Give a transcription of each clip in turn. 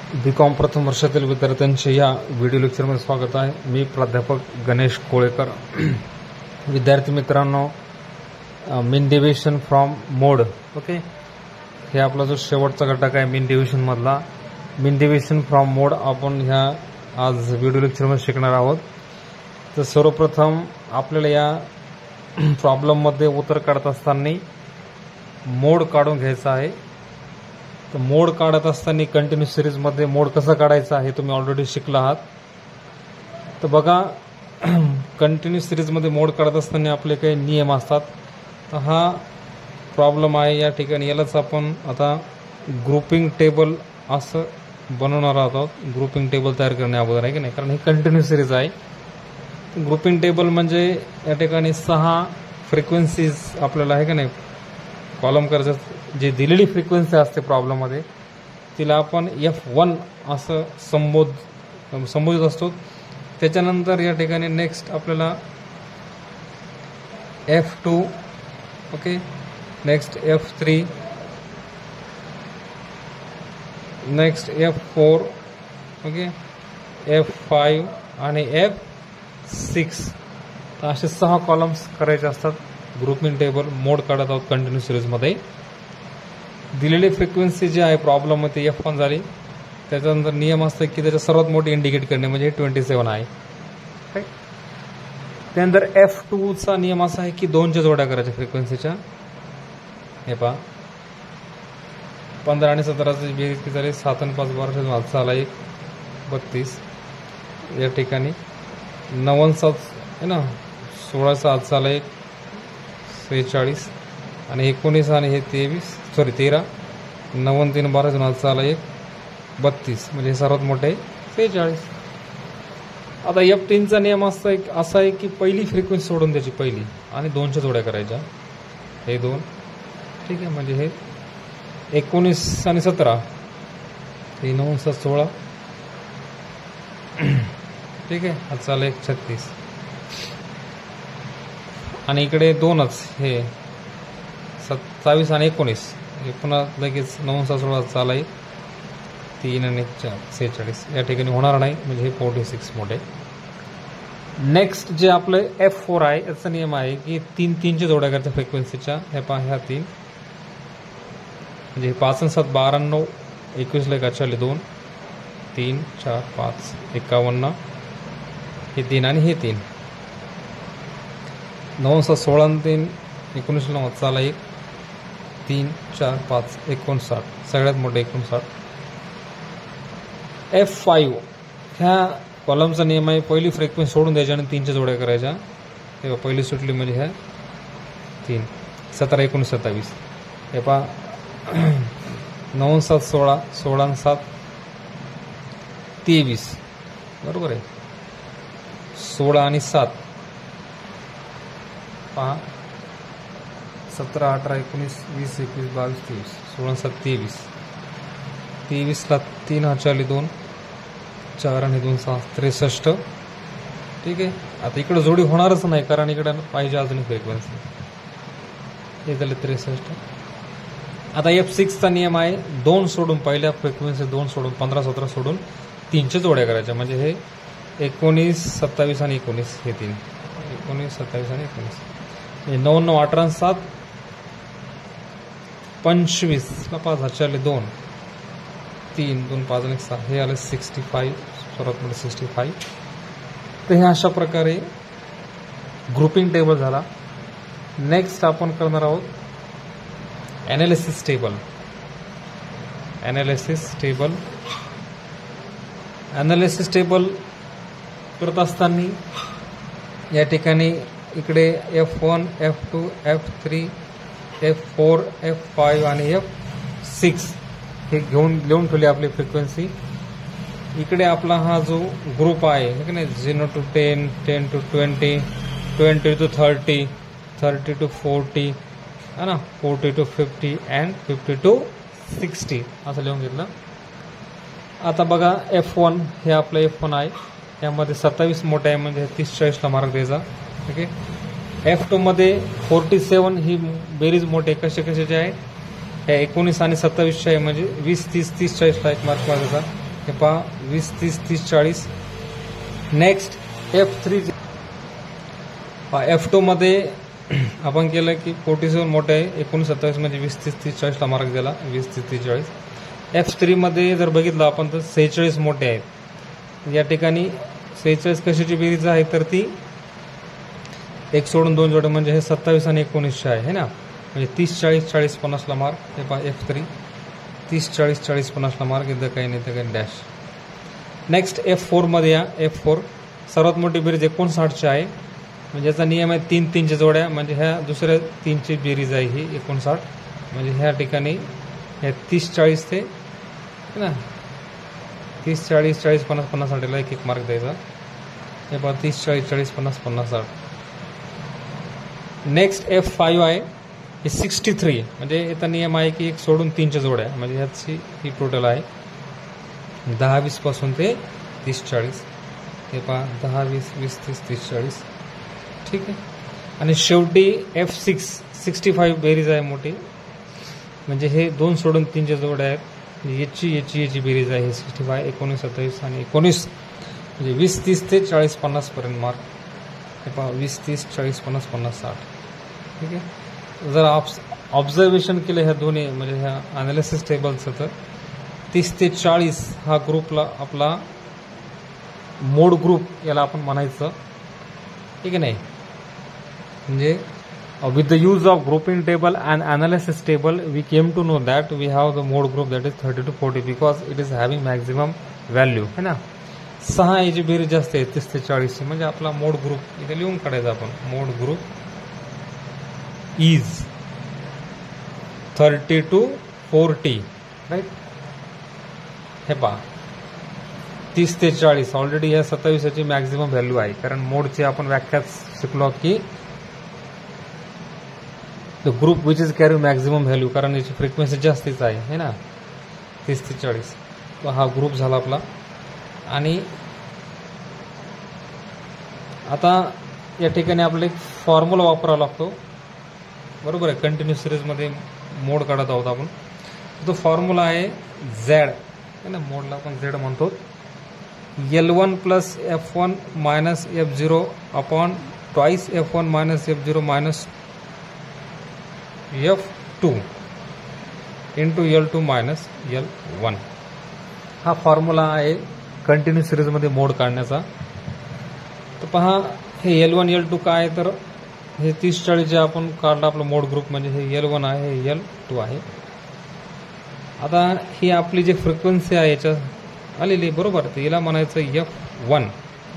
BCom प्रथम वर्षातील विद्यार्थ्यांचे या व्हिडिओ लेक्चरमध्ये स्वागत आहे. मी प्राध्यापक गणेश कोळेकर. विद्यार्थी मित्रांनो, मीन डेव्हिएशन फ्रॉम मोड. ओके, हे आपला जो शेवटचा घटक आहे मीन डेव्हिएशन मधला, मीन डेव्हिएशन फ्रॉम मोड आपण ह्या आज व्हिडिओ लेक्चरमध्ये शिकणार आहोत. तर सर्वप्रथम आपल्याला या प्रॉब्लेममध्ये उत्तर काढत असताना मोड काढून घ्यायचा आहे. तर मोड काढत असताना कंटिन्यूस सिरीजमध्ये मोड कसं काढायचा हे तुम्ही ऑलरेडी शिकला आहात. तर बघा, कंटिन्यूस सिरीजमध्ये मोड काढत असताना आपले काही नियम असतात. तर हा प्रॉब्लेम आहे या ठिकाणी. यालाच आपण आता ग्रुपिंग टेबल असं बनवणार आहोत. ग्रुपिंग टेबल तयार करण्या अगोदर आहे की नाही, कारण ही कंटिन्यूस सिरीज आहे. ग्रुपिंग टेबल म्हणजे या ठिकाणी 6 फ्रिक्वेन्सीज आपल्याला आहे की नाही कॉलम करायचं. जी दिलेली फ्रिक्वेन्सी असते प्रॉब्लेममध्ये तिला आपण F1 असं संबोधित असतो. त्याच्यानंतर या ठिकाणी नेक्स्ट आपल्याला F2, okay, next F3, next F4, okay, F5 आणि F6. तर असे 6 कॉलम्स करायचे असतात. ग्रुपिंग टेबल मोड काढत आहोत कंटिन्यूस सिरीजमध्ये. दिलेली फ्रिक्वेन्सी जी आहे प्रॉब्लेममध्ये F1 झाली. त्याच्यानंतर नियम असतो की त्याच्या सर्वात मोठी इंडिकेट करणे, म्हणजे 27 आहे. त्यानंतर F2चा नियम असा आहे की 2च्या जोड्या करायच्या फ्रिक्वेन्सीच्या. हे पहा, 15 आणि 17ची बेरीज किती झाली? 7 आणि 5 12 हातचा आला 1 32. या ठिकाणी 9 आणि 7 आहे ना, 16चा हातचा आला 1 46 आणि 19 आणि हे 13. 9 आणि 3 12 हातचा आला 1 32, म्हणजे हे सर्वात मोठे आहे 46. आता F3चा नियम असा आहे की पहिली फ्रिक्वेन्सी सोडून त्याची पहिली आणि 2च्या जोड्या करायच्या. हे 2, ठीक आहे, म्हणजे हे 19 आणि 17, हे 9 7 16, ठीक आहे, हातचा आला 1 36. आणि इकडे 2च, हे 27 आणि 19, हे पुन्हा लगेच 9 7 16 चाला 3 आणि 4 46. या ठिकाणी होणार नाही, म्हणजे हे 46 मोठे. नेक्स्ट जे आपलं F4 आहे, याचा नियम आहे की 3च्या जोड्या करायच्या फ्रिक्वेन्सीच्या. हे पहा, ह्या 3, म्हणजे 5 आणि 7 12 9 21 ला 2 3 4 5 51, हे 3 आणि हे 3. 9 7 16 आणि 3 19 ला चाला 1 3 4 5 59, सगळ्यात मोठे 59. F5 ह्या कॉलमचा नियम आहे पहिली फ्रिक्वेन्सी सोडून द्यायची आणि 3च्या जोड्या करायच्या. तेव्हा पहिली सुटली म्हणजे ह्या 3 17 19 27. हे पहा, 9 7 16 16 आणि 7 23, बरोबर आहे. 16 आणि 7 पहा, 17 18 19 20 21 22 23, 16 7 23. 23 ला 3 हातच्या 2 4 आणि 2 6 63, ठीक आहे. आता इकडे जोडी होणारच नाही, कारण इकडे पाहिजे अजून फ्रिक्वेन्सी. हे झाले 63. आता F6चा नियम आहे 2 सोडून, पहिल्या फ्रिक्वेन्सी 2 सोडून 15 17 सोडून 3च्या जोड्या करायच्या. म्हणजे हे 19 27 आणि 19, हे 3 19 27 आणि 19. 9 9 18 आणि 7 25 ला 5 हातच्या 2 3 2 5 आणि 6, हे आले 65, सर्वात मोठे 65. तर हे अशा प्रकारे ग्रुपिंग टेबल झाला. नेक्स्ट आपण करणार आहोत ॲनालिसिस टेबल. ॲनालिसिस टेबल करत असताना या ठिकाणी इकडे F1 F2 F3 F4 F5 आणि F6 हे लिहून ठेवली आपली फ्रिक्वेन्सी. इकडे आपला हा जो ग्रुप आहे की नाही, 0 to 10 10 to 20 20 to 30 30 to 40 है ना, 40 to 50 अँड 50 to 60 असं लिहून घेतलं. आता बघा, F1 हे आपलं F1 आहे. यामध्ये 27 मोठे आहे, म्हणजे 30-40ला मार्क द्यायचा. ओके. F2 मध्ये 47 ही बेरीज मोठे कसे कशाचे आहे, हे 19 आणि 27 आहे, म्हणजे 20 30 30 40ला एक मार्क मारायचा. हे पहा 20, 30, 30, 40. नेक्स्ट F3 F2 मध्ये आपण केलं की 47 मोठे आहे, 29, म्हणजे 20, 30, 30, 40ला मार्क दिला. 20, 30, 30, 40. F3 मध्ये जर बघितलं आपण तर 46 मोठे आहेत. या ठिकाणी 46 कशाची बेरीज आहे तर ती एक सोडून दोन जोडे म्हणजे हे 27 आणि 19 आहे ना, म्हणजे 30, 40, 40, 50ला मार्क. हे पहा F3 30, 40, 40, 50ला मार्क. इथं काही नाही तर काही डॅश. नेक्स्ट F4 मध्ये या. F4 सर्वात मोठी बेरीज 59ची आहे, म्हणजे याचा नियम आहे 3, 3च्या जोड्या, म्हणजे ह्या दुसऱ्या 3ची बेरीज आहे ही 59. म्हणजे ह्या ठिकाणी ह्या 30, 40 ते ना 30, 40, 40, 50, 50 साठीला एक मार्क द्यायचा. हे पहा 30, 40, 40, 50, 50, 60. नेक्स्ट F5 आहे, हे 63, म्हणजे याचा नियम आहे की एक सोडून 3च्या जोड्या, म्हणजे ह्याची ही टोटल आहे 10, 20 पासून ते 30, 40. हे पहा 10, 20, 20, 30, 30, 40. ठीक आहे. आणि शेवटी F6 65 बेरीज आहे मोठी, म्हणजे हे 2 सोडून 3च्या जोड्या आहेत. याची बेरीज आहे 65, 19, 27 आणि 19, म्हणजे 20, 30 ते 40, 50 पर्यंत मार्क. हे पहा 20, 30, 40, 50, 50, 60. ठीक आहे. जर ऑब्झर्वेशन केलं ह्या दोन्ही म्हणजे ह्या अनालिसिस टेबलचं तर 30 ते 40 हा ग्रुपला आपला मोड ग्रुप याला आपण म्हणायचं. ठीक आहे नाही, म्हणजे with the use of grouping table and analysis table we came to know that we have the mode group that is 30 to 40 because it is having maximum value है ना. 6 याची बेरीज जास्त आहे 30 ते 40, म्हणजे आपला मोड ग्रुप इथे लिहून काढायचा आपण. मोड ग्रुप इज 30 to 40 राईट. हे पहा 30 ते 40 ऑलरेडी या 27ची मॅक्झिमम व्हॅल्यू आहे, कारण मोडची आपण व्याख्यात शिकलो की the group which is carry maximum value, कारण याची फ्रिक्वेन्सी जास्तीच आहे है ना 30 ते 40. तो हा ग्रुप झाला आपला. आणि आता या ठिकाणी आपल्याला एक फॉर्म्युला वापरावा लागतो, बरोबर आहे. कंटिन्यू सिरीजमध्ये मोड काढत आहोत आपण. तो फॉर्म्युला आहे झेड है ना, मोडला आपण झेड म्हणतो. L1 plus F1 minus F0 upon twice F1 minus F0 minus F2 into L2 minus L1. हा फॉर्म्युला आहे कंटिन्यू सिरीजमध्ये मोड काढण्याचा. तर पहा हे L1 L2 काय आहे तर हे 30, 40 जे आपण काढलं आपलं मोड ग्रुप, म्हणजे हे L1 आहे, हे L2 आहे. आता ही आपली जी फ्रिक्वेन्सी आहे याच्या आलेली बरोबर, तर याला म्हणायचं F1,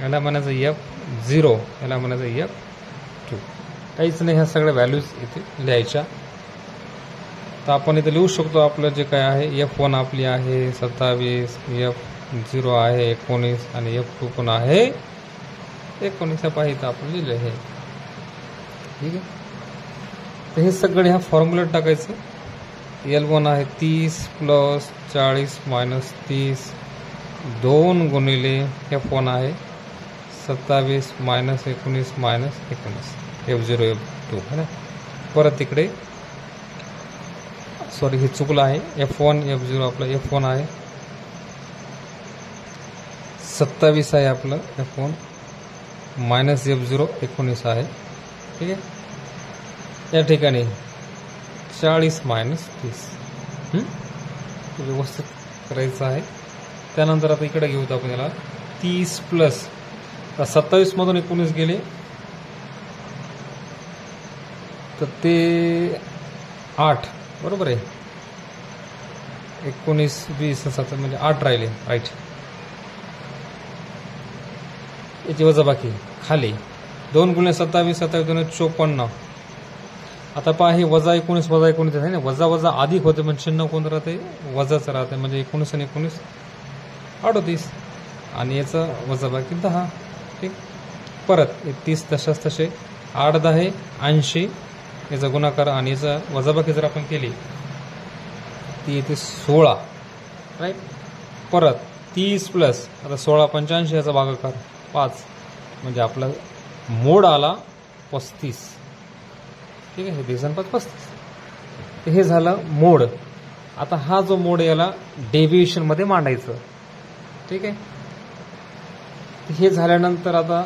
याला म्हणायचं F0, याला म्हणायचं F2. काहीच नाही, ह्या सगळ्या व्हॅल्यूज इथे लिहायच्या. तर आपण इथे लिहू शकतो आपलं जे काय आहे. F1 आपली आहे 27, F0 आहे 19 आणि F2 पण आहे 19. पाहिजे आपण लिहिलं हे. ठीक आहे. तर हे सगळे ह्या फॉर्म्युल्यात टाकायचं. L1 आहे 30 प्लस 40 मायनस 30 2 गुणिले F1 आहे 27 मायनस 19 मायनस 19 F0 F2 है ना. परत तिकडे सॉरी हे चुकलं आहे. F1 F0 आपलं F1 आहे 27 आहे आपलं F1 मायनस F0 19 आहे. ठीक आहे. या ठिकाणी 40 मायनस 30 व्यवस्थित करायचं आहे. त्यानंतर आता इकडे घेऊ आपण याला 30 प्लस 27 मधून 19 गेले तर ते 8 बरोबर आहे. 19, 20, 7 म्हणजे 8 राहिले राईट. याची वजाबाकी खाली 2 गुणिले 27, 27 2 54. आता पहा हे वजा 19 वजा 19 आहे ना, वजा वजा अधिक होते म्हणजे चिन्ह कोण राहते वजाच राहते, म्हणजे 19 आणि 19 38 आणि याचं वजाबाकी 10. ठीक. परत 30 तशाच तसे 8 10 80 याचा गुणाकार आणि याचा वजाबाकी जर आपण केली ती येते 16 राईट. परत 30 प्लस आता 16 85 याचा भागाकार 5 म्हणजे आपला मोड आला 35. ठीक आहे. हे 20 5 35 हे झालं मोड. आता हा जो मोड याला डेव्हिएशन मध्ये मांडायचं. ठीक आहे. हे झाल्यानंतर आता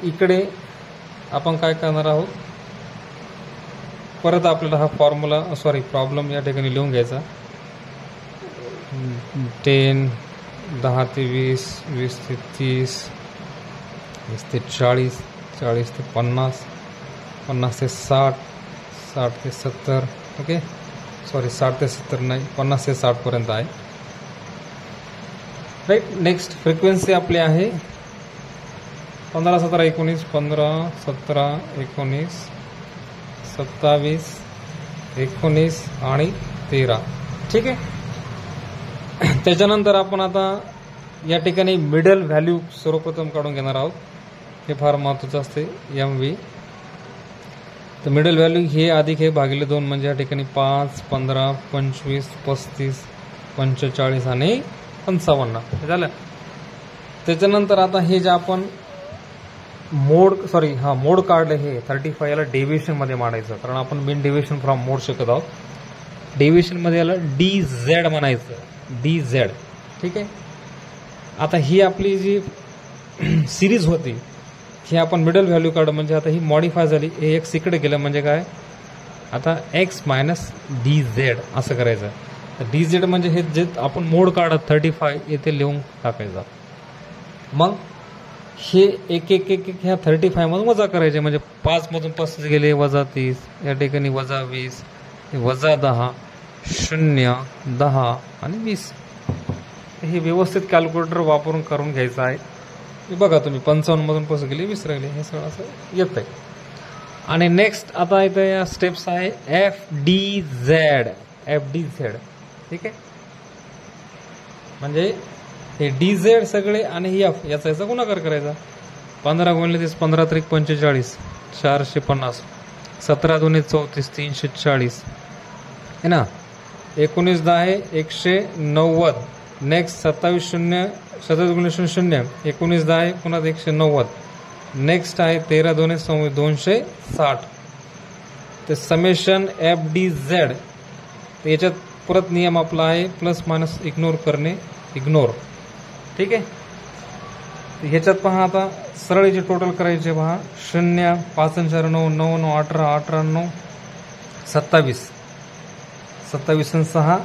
इकडे आपण काय करणार आहोत, परत आपल्याला हा प्रॉब्लेम या ठिकाणी लिहून घ्यायचा. 10, 10 ते 20, 20 ते 30, 30 ते 40, 40 ते 50, 50 ते 60, 60 ते 70. ओके, 60 ते 70 नाही, 50 ते 60 पर्यंत आहे. राईट. नेक्स्ट फ्रिक्वेन्सी आपली आहे 15, 17, 19, 15, 17, 19, 27, 19 आणि 13. ठीक आहे. त्याच्यानंतर आपण आता या ठिकाणी मिडल व्हॅल्यू सर्वप्रथम काढून घेणार आहोत. हे फार महत्त्वाचं असते, MV. तर मिडल व्हॅल्यू हे अधिक हे भागिले 2 म्हणजे या ठिकाणी 5, 15, 25, 35, 45 आणि 55 झालं. त्याच्यानंतर आता हे जे आपण मोड काढलं हे 35 याला डेव्हिएशनमध्ये मांडायचं, कारण आपण मेन डेव्हिएशन फ्रॉम मोड शिकत आहोत. डेव्हिएशनमध्ये याला DZ म्हणायचं, DZ. ठीक आहे. आता ही आपली जी सिरीज होती ही आपण मिडल व्हॅल्यू काढू, म्हणजे आता ही मॉडिफाय झाली. हे एक्स इकडे गेलं म्हणजे काय, आता x - DZ असं करायचं. तर DZ म्हणजे हे जे आपण मोड काढत 35 येथे लिहून टाकायचं. मग हे एक ह्या 35 मधून वजा करायचे, म्हणजे 5 मधून 35 गेले, -30, या ठिकाणी -20, -10, 0, 10 आणि 20. हे व्यवस्थित कॅल्क्युलेटर वापरून करून घ्यायचं आहे. बघा तुम्ही 55 मधून 35 गेले, 20 राहिले, हे सगळं असं येत आहे. आणि नेक्स्ट आता इथे या स्टेप्स आहे FDZ. ठीक आहे. म्हणजे हे DZ सगळे आणि F याचा गुणाकार करायचा. 15 गुणिले 30, 15 त्रिक 45, 450, 17 दुणे 34, 340 है ना. 19 10 190. नेक्स्ट 27 गुणिले 0, 19 10 पुन्हा 190. नेक्स्ट आहे 13 2 260. ते समेशन FDZ. याच्यात परत नियम आपला आहे प्लस मायनस इग्नोर करणे, इग्नोर. ठीक आहे. ह्याच्यात पहा आता सरळीचे टोटल करायचे पहा. 0 5 4 9 9 9 18 18 9 27, 27 आणि 6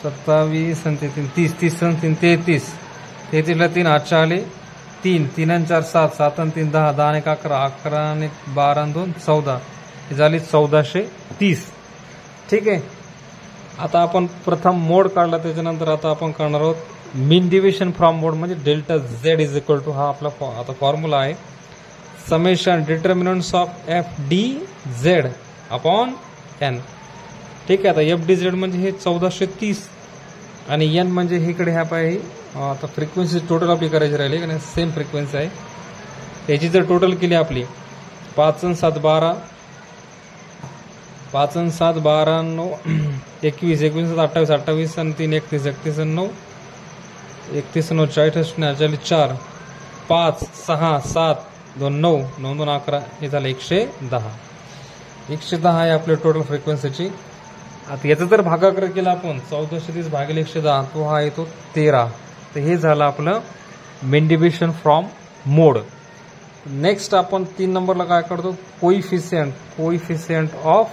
27 आणि 3 30, 30 आणि 3 33, 33ला 3 8 आले 3, 3 आणि 4 7, 7 आणि 3 10, 10 आणि 11, 11 आणि 12 आणि 2 14. ही झाली 1430. ठीक आहे. आता आपण प्रथम मोड काढला, त्याच्यानंतर आता आपण करणार आहोत मीन डिव्हिजन फ्रॉम मोड, म्हणजे delta Z is equal to हा आपला आता फॉर्म्युला आहे summation determinants of FDZ upon N. ठीक आहे. आता FDZ म्हणजे हे 1430 आणि N म्हणजे इकडे ह्या पाय. आता फ्रिक्वेन्सी टोटल आपली करायची राहिली कारण सेम फ्रिक्वेन्सी आहे. याची जर टोटल केली आपली 5 आणि 7 12, 5 आणि 7 12 9 21, 21 28, 28 आणि 3 31, 31 आणि 9 31 9 64 4 5 6 7 2 9 9 2 11. हे झालं 110. 110 आहे आपल्या टोटल फ्रिक्वेन्सीची. आता याचा जर भागाकार केला आपण 1430 भागिले 110, तो हा येतो 13. तर हे झालं आपलं main division from mode. Next आपण 3 नंबरला काय करतो, कोइफिशियंट ऑफ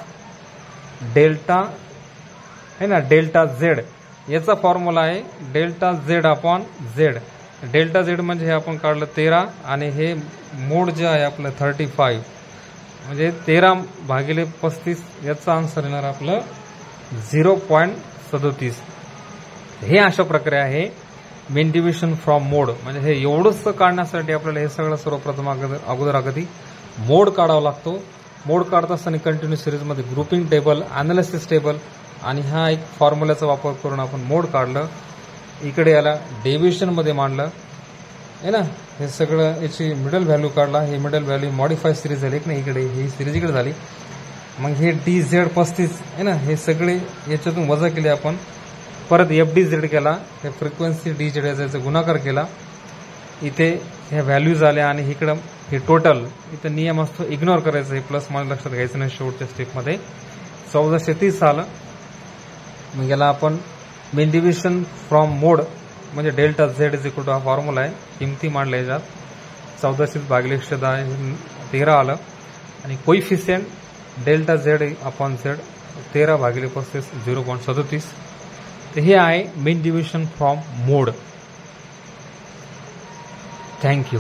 डेल्टा है ना, डेल्टा Z. याचा फॉर्म्युला आहे delta Z upon Z. Delta Z म्हणजे हे आपण काढलं 13 आणि हे मोड जे आहे आपलं 35 म्हणजे 13 भागिले 35. याचा आन्सर येणार आपलं 0.37. हे अशा प्रकारे आहे मेन डिव्हिजन फ्रॉम मोड. म्हणजे हे एवढंच काढण्यासाठी आपल्याला हे सगळं सर्वप्रथम अगोदर अगदी मोड काढावा लागतो. मोड काढत असताना कंटिन्यू सिरीजमध्ये ग्रुपिंग टेबल, अनालिसिस टेबल आणि हा एक फॉर्म्युल्याचा वापर करून आपण मोड काढलं. इकडे याला डेव्हिएशनमध्ये मांडलं आहे ना. हे सगळं याची मिडल व्हॅल्यू काढला. हे मिडल व्हॅल्यू मॉडिफाय सिरीज झाली की नाही, इकडे ही सिरीज इकडे झाली. मग हे DZ 35 आहे ना, हे सगळे याच्यातून वजा केले आपण. परत FDZ केला, हे फ्रिक्वेन्सी DZ याचा गुणाकार केला. इथे ह्या व्हॅल्यूज आल्या आणि इकडं हे टोटल. इथं नियम असतो इग्नोर करायचं, हे प्लस मायनस लक्षात घ्यायचं नाही. शेवटच्या स्टेपमध्ये 1430 आलं. मग याला आपण मेन डिव्हिजन फ्रॉम मोड म्हणजे delta Z is equal to हा फॉर्म्युला आहे, किमती मांडल्या याच्यात 14/110 13 आलं आणि coefficient delta Z upon Z 13/35 0.37. तर हे आहे mean division from mode. Thank you.